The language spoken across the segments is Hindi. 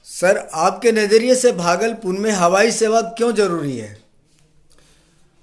सर, आपके नज़रिए से भागलपुर में हवाई सेवा क्यों जरूरी है?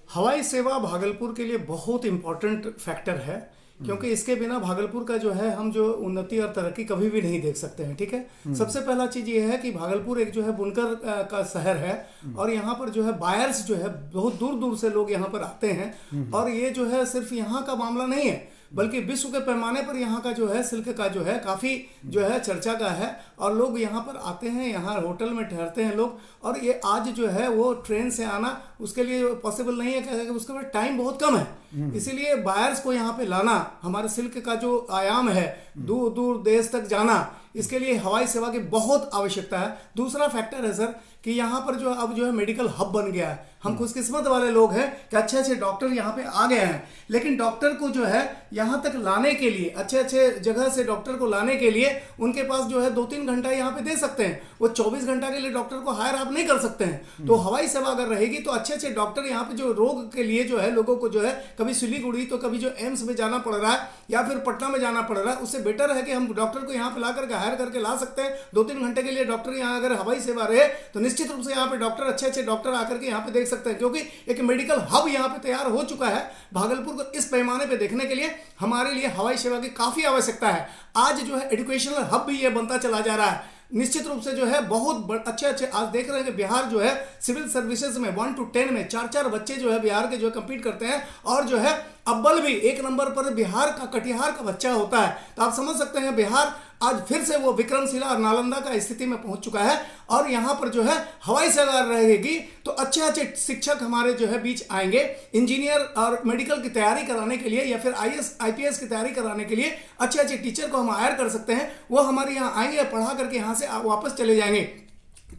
हवाई सेवा भागलपुर के लिए बहुत इम्पोर्टेंट फैक्टर है, क्योंकि इसके बिना भागलपुर का जो है हम जो उन्नति और तरक्की कभी भी नहीं देख सकते हैं। ठीक है। सबसे पहला चीज ये है कि भागलपुर एक जो है बुनकर का शहर है, और यहाँ पर जो है बायर्स जो है बहुत दूर दूर से लोग यहाँ पर आते हैं। और ये जो है सिर्फ यहाँ का मामला नहीं है, बल्कि विश्व के पैमाने पर यहाँ का जो है सिल्क का जो है काफ़ी जो है चर्चा का है, और लोग यहाँ पर आते हैं, यहाँ होटल में ठहरते हैं लोग। और ये आज जो है वो ट्रेन से आना उसके लिए पॉसिबल नहीं है, क्योंकि उसके बाद टाइम बहुत कम है। इसीलिए बायर्स को यहाँ पे लाना, हमारे सिल्क का जो आयाम है दूर दूर देश तक जाना, इसके लिए हवाई सेवा की बहुत आवश्यकता है। दूसरा फैक्टर है सर कि यहाँ पर जो अब जो है मेडिकल हब बन गया है। हम खुशकिस्मत वाले लोग हैं कि अच्छे अच्छे डॉक्टर यहाँ पे आ गए हैं, लेकिन डॉक्टर को जो है यहाँ तक लाने के लिए, अच्छे अच्छे जगह से डॉक्टर को लाने के लिए उनके पास जो है 2-3 घंटा यहाँ पे दे सकते हैं। वो 24 घंटा के लिए डॉक्टर को हायर आप नहीं कर सकते हैं। तो हवाई सेवा अगर रहेगी तो अच्छे अच्छे डॉक्टर यहाँ पे जो रोग के लिए जो है लोगों को जो है कभी सिलीगुड़ी तो कभी जो एम्स में जाना पड़ रहा है या फिर पटना में जाना पड़ रहा है, उससे बेटर है कि हम डॉक्टर को यहाँ पे ला करके हायर करके ला सकते हैं। 2-3 घंटे के लिए डॉक्टर यहाँ अगर हवाई सेवा रहे तो निश्चित रूप से यहाँ पे डॉक्टर अच्छे अच्छे डॉक्टर आकर के यहाँ पे देख सकते हैं, क्योंकि एक मेडिकल हब यहाँ पे तैयार हो चुका है। भागलपुर को इस पैमाने पे देखने के लिए हमारे लिए हवाई सेवा की काफी आवश्यकता है। आज जो है एजुकेशनल हब भी ये बनता चला जा रहा है। निश्चित रूप से जो है बहुत अच्छे अच्छे आज देख रहे हैं कि बिहार जो है सिविल सर्विसेज में 1 to 10 में 4-4 बच्चे जो है बिहार के जो है कम्पीट करते हैं, और जो है अव्वल भी 1 नंबर पर बिहार का कटिहार का बच्चा होता है। तो आप समझ सकते हैं बिहार आज फिर से वो विक्रमशिला और नालंदा का स्थिति में पहुंच चुका है। और यहाँ पर जो है हवाई सेवा रहेगी तो अच्छे अच्छे शिक्षक हमारे जो है बीच आएंगे, इंजीनियर और मेडिकल की तैयारी कराने के लिए या फिर IAS IPS की तैयारी कराने के लिए अच्छे अच्छे टीचर को हम हायर कर सकते हैं। वो हमारे यहाँ आएंगे, पढ़ा करके यहाँ से वापस चले जाएंगे।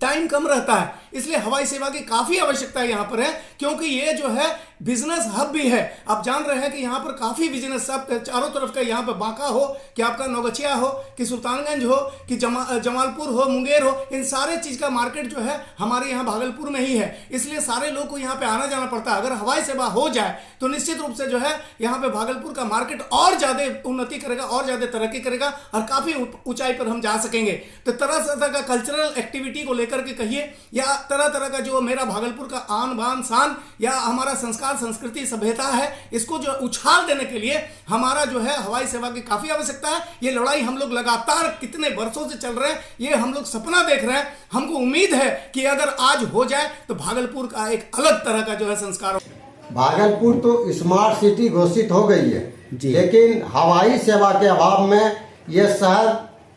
टाइम कम रहता है, इसलिए हवाई सेवा की काफी आवश्यकता यहाँ पर है, क्योंकि ये जो है बिजनेस हब भी है। आप जान रहे हैं कि यहाँ पर काफी बिजनेस सब चारों तरफ का, यहाँ पर बांका हो कि आपका नौगछिया हो कि सुल्तानगंज हो कि जमालपुर हो, मुंगेर हो, इन सारे चीज का मार्केट जो है हमारे यहाँ भागलपुर में ही है। इसलिए सारे लोग को यहाँ पे आना जाना पड़ता है। अगर हवाई सेवा हो जाए तो निश्चित रूप से जो है यहाँ पे भागलपुर का मार्केट और ज्यादा उन्नति करेगा, और ज्यादा तरक्की करेगा, और काफी ऊंचाई पर हम जा सकेंगे। तो तरह तरह का कल्चरल एक्टिविटी को लेकर के कहिए, या तरह तरह का जो मेरा भागलपुर का आन बान शान या हमारा संस्कार संस्कृति सभ्यता है, इसको जो उछाल देने के लिए हमारा जो है हवाई सेवा की काफी आवश्यकता है। ये लड़ाई हम लोग लगातार कितने वर्षों से चल रहे हैं, ये हम लोग सपना देख रहे हैं। हमको उम्मीद है कि अगर आज हो जाए तो भागलपुर का एक अलग तरह का जो है संस्कार। भागलपुर तो स्मार्ट सिटी घोषित हो गई है, लेकिन हवाई सेवा के अभाव में यह शहर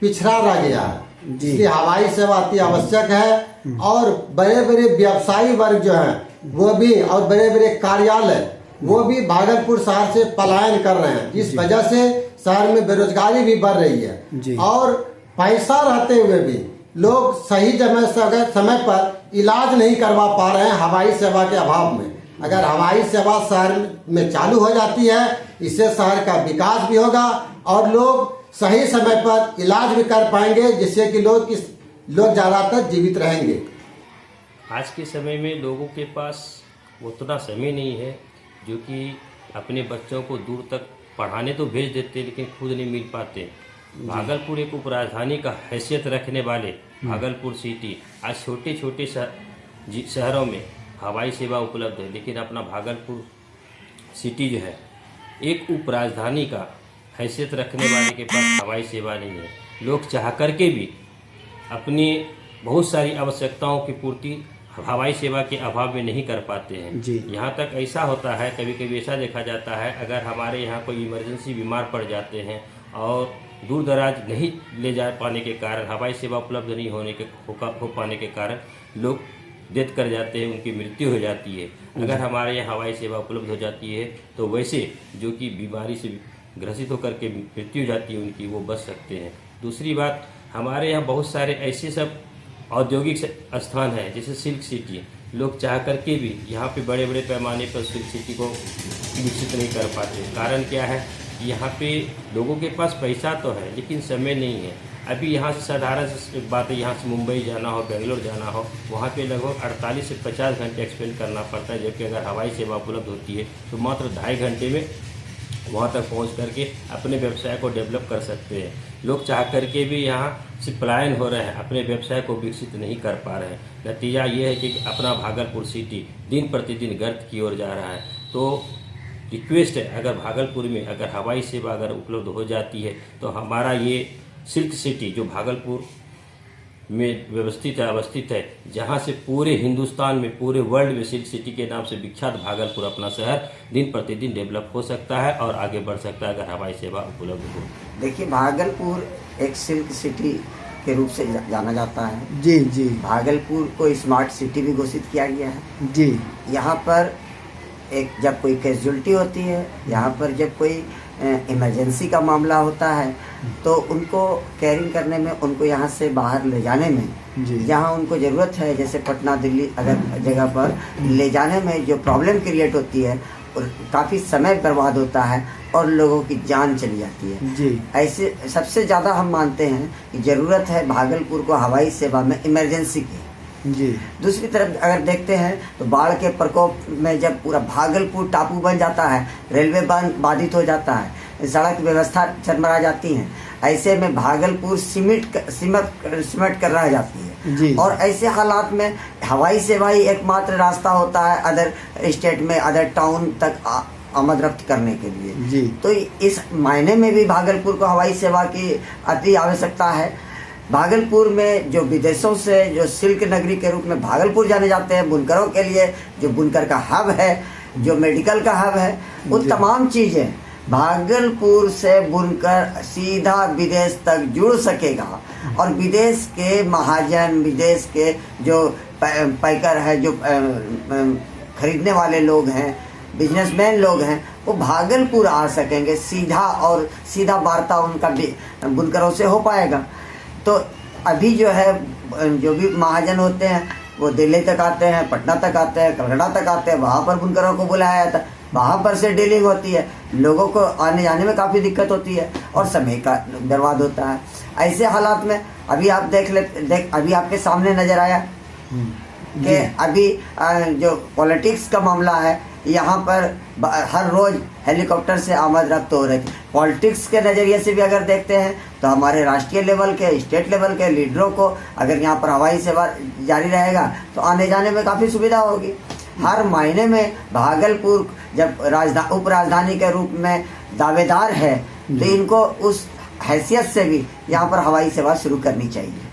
पिछड़ा रह गया है। इसलिए हवाई सेवा अति आवश्यक है। और बड़े बड़े व्यवसायी वर्ग जो हैं वो भी, और बड़े बड़े कार्यालय वो भी भागलपुर शहर से पलायन कर रहे हैं। इस वजह से शहर में बेरोजगारी भी बढ़ रही है, और पैसा रहते हुए भी लोग सही समय पर इलाज नहीं करवा पा रहे हैं हवाई सेवा के अभाव में। अगर हवाई सेवा शहर में चालू हो जाती है, इससे शहर का विकास भी होगा और लोग सही समय पर इलाज भी कर पाएंगे, जिससे कि लोग ज़्यादातर जीवित रहेंगे। आज के समय में लोगों के पास उतना समय नहीं है जो कि अपने बच्चों को दूर तक पढ़ाने तो भेज देते, लेकिन खुद नहीं मिल पाते। भागलपुर एक उपराजधानी का हैसियत रखने वाले भागलपुर सिटी आज छोटे छोटे शहरों में हवाई सेवा उपलब्ध है, लेकिन अपना भागलपुर सिटी जो है एक उपराजधानी का हैसियत रखने वाले के पास हवाई सेवा नहीं है। लोग चाह करके भी अपनी बहुत सारी आवश्यकताओं की पूर्ति हवाई सेवा के अभाव में नहीं कर पाते हैं। यहाँ तक ऐसा होता है, कभी कभी ऐसा देखा जाता है, अगर हमारे यहाँ कोई इमरजेंसी बीमार पड़ जाते हैं और दूर दराज नहीं ले जा पाने के कारण, हवाई सेवा उपलब्ध नहीं हो पाने के कारण लोग डेथ कर जाते हैं, उनकी मृत्यु हो जाती है। अगर हमारे यहाँ हवाई सेवा उपलब्ध हो जाती है तो वैसे जो कि बीमारी से ग्रसित होकर के मृत्यु हो जाती है उनकी, वो बच सकते हैं। दूसरी बात, हमारे यहाँ बहुत सारे ऐसे सब औद्योगिक स्थान है जैसे सिल्क सिटी। लोग चाह करके भी यहाँ पे बड़े बड़े पैमाने पर सिल्क सिटी को विकसित नहीं कर पाते। कारण क्या है? यहाँ पे लोगों के पास पैसा तो है लेकिन समय नहीं है। अभी यहाँ से साधारण एक बात है, यहाँ से मुंबई जाना हो, बेंगलोर जाना हो, वहाँ पे लगभग 48 से 50 घंटे एक्सपेंड करना पड़ता है, जबकि अगर हवाई सेवा उपलब्ध होती है तो मात्र 2.5 घंटे में वहाँ तक पहुँच करके अपने व्यवसाय को डेवलप कर सकते हैं। लोग चाह करके भी यहाँ से पलायन हो रहे हैं, अपने व्यवसाय को विकसित नहीं कर पा रहे हैं। नतीजा ये है कि अपना भागलपुर सिटी दिन प्रतिदिन गर्त की ओर जा रहा है। तो रिक्वेस्ट है, अगर भागलपुर में अगर हवाई सेवा अगर उपलब्ध हो जाती है तो हमारा ये सिल्क सिटी जो भागलपुर में अवस्थित है, जहाँ से पूरे हिंदुस्तान में, पूरे वर्ल्ड में सिल्क सिटी के नाम से विख्यात भागलपुर अपना शहर दिन प्रतिदिन डेवलप हो सकता है और आगे बढ़ सकता है अगर हवाई सेवा उपलब्ध हो। देखिए, भागलपुर एक सिल्क सिटी के रूप से जाना जाता है। जी जी भागलपुर को स्मार्ट सिटी भी घोषित किया गया है। जी। यहाँ पर जब कोई कैजुअलिटी होती है, यहाँ पर जब कोई इमरजेंसी का मामला होता है तो उनको कैरिंग करने में, उनको यहाँ से बाहर ले जाने में, जहाँ उनको ज़रूरत है, जैसे पटना दिल्ली अगर जगह पर ले जाने में जो प्रॉब्लम क्रिएट होती है और काफ़ी समय बर्बाद होता है और लोगों की जान चली जाती है जी। ऐसे सबसे ज़्यादा हम मानते हैं कि ज़रूरत है भागलपुर को हवाई सेवा में इमरजेंसी की। जी। दूसरी तरफ अगर देखते हैं तो बाढ़ के प्रकोप में जब पूरा भागलपुर टापू बन जाता है, रेलवे बाधित हो जाता है, सड़क व्यवस्था चरमरा जाती है, ऐसे में भागलपुर सिमट कर रह जाती है जी। और ऐसे हालात में हवाई सेवा ही एकमात्र रास्ता होता है अदर स्टेट में, अदर टाउन तक आमद रफ्त करने के लिए जी। तो इस मायने में भी भागलपुर को हवाई सेवा की अति आवश्यकता है। भागलपुर में जो विदेशों से जो सिल्क नगरी के रूप में भागलपुर जाने जाते हैं, बुनकरों के लिए जो बुनकर का हब है, जो मेडिकल का हब है, वो तमाम चीज़ें भागलपुर से बुनकर सीधा विदेश तक जुड़ सकेगा और विदेश के महाजन, विदेश के जो पैकर है, जो खरीदने वाले लोग हैं, बिजनेसमैन लोग हैं, वो भागलपुर आ सकेंगे सीधा और सीधा वार्ता उनका बुनकरों से हो पाएगा। तो अभी जो है जो भी महाजन होते हैं वो दिल्ली तक आते हैं, पटना तक आते हैं, कलकत्ता तक आते हैं, वहाँ पर बुनकरों को बुलाया जाता है, वहाँ पर से डीलिंग होती है, लोगों को आने जाने में काफ़ी दिक्कत होती है और समय का बर्बाद होता है। ऐसे हालात में अभी आप अभी आपके सामने नज़र आया कि अभी जो पॉलिटिक्स का मामला है, यहाँ पर हर रोज़ हेलीकॉप्टर से आमद रफ्त हो रही थी। पॉलिटिक्स के नज़रिए से भी अगर देखते हैं तो हमारे राष्ट्रीय लेवल के, स्टेट लेवल के लीडरों को अगर यहाँ पर हवाई सेवा जारी रहेगा तो आने जाने में काफ़ी सुविधा होगी। हर मायने में भागलपुर जब उप राजधानी के रूप में दावेदार है तो इनको उस हैसियत से भी यहाँ पर हवाई सेवा शुरू करनी चाहिए।